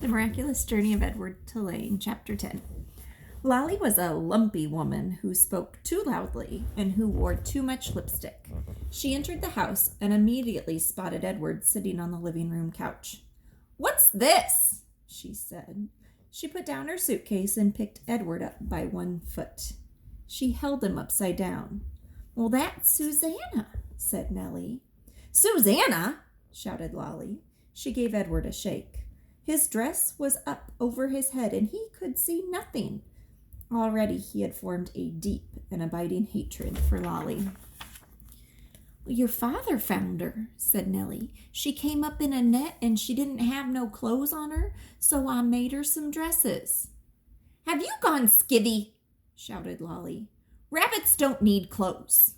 The Miraculous Journey of Edward Tulane, Chapter 10. Lolly was a lumpy woman who spoke too loudly and who wore too much lipstick. She entered the house and immediately spotted Edward sitting on the living room couch. "What's this?" she said. She put down her suitcase and picked Edward up by one foot. She held him upside down. "Well, that's Susanna," said Nellie. "Susanna!" shouted Lolly. She gave Edward a shake. His dress was up over his head, and he could see nothing. Already he had formed a deep and abiding hatred for Lolly. "Your father found her," said Nellie. "She came up in a net, and she didn't have no clothes on her, so I made her some dresses." "Have you gone skivvy?" shouted Lolly. "Rabbits don't need clothes."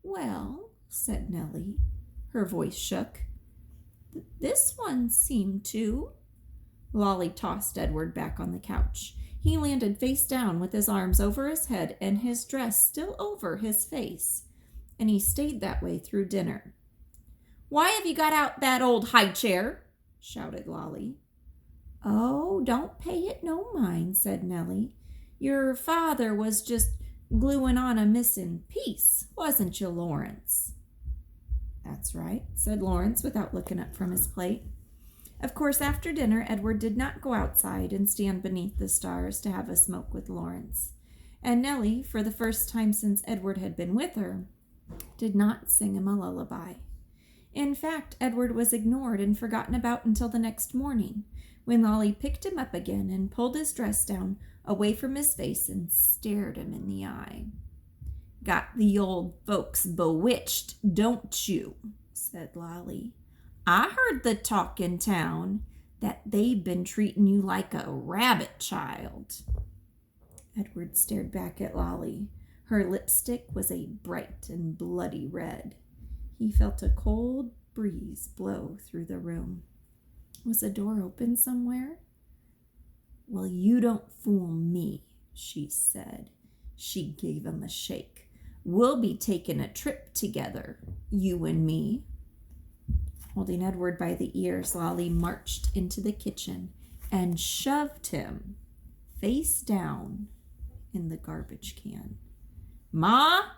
"Well," said Nellie. Her voice shook. "This one seemed to." Lolly tossed Edward back on the couch. He landed face down with his arms over his head and his dress still over his face, and he stayed that way through dinner. "Why have you got out that old high chair?" shouted Lolly. "Oh, don't pay it no mind," said Nellie. "Your father was just gluing on a missing piece, wasn't you, Lawrence?" "That's right," said Lawrence without looking up from his plate. Of course, after dinner, Edward did not go outside and stand beneath the stars to have a smoke with Lawrence. And Nellie, for the first time since Edward had been with her, did not sing him a lullaby. In fact, Edward was ignored and forgotten about until the next morning, when Lolly picked him up again and pulled his dress down away from his face and stared him in the eye. "Got the old folks bewitched, don't you?" said Lolly. "I heard the talk in town that they've been treating you like a rabbit child." Edward stared back at Lolly. Her lipstick was a bright and bloody red. He felt a cold breeze blow through the room. Was a door open somewhere? "Well, you don't fool me," she said. She gave him a shake. "We'll be taking a trip together, you and me." Holding Edward by the ears, Lolly marched into the kitchen and shoved him face down in the garbage can. "Ma,"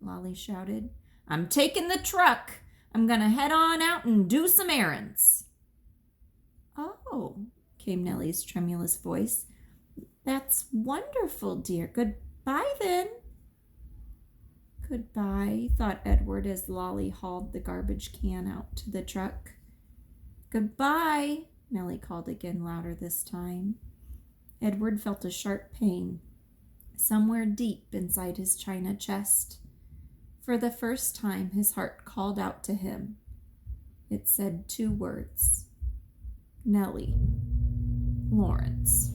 Lolly shouted, "I'm taking the truck. I'm going to head on out and do some errands." "Oh," came Nellie's tremulous voice. "That's wonderful, dear. Goodbye, then." "Goodbye," thought Edward as Lolly hauled the garbage can out to the truck. "Goodbye," Nellie called again, louder this time. Edward felt a sharp pain somewhere deep inside his china chest. For the first time, his heart called out to him. It said two words: "Nellie, Lawrence."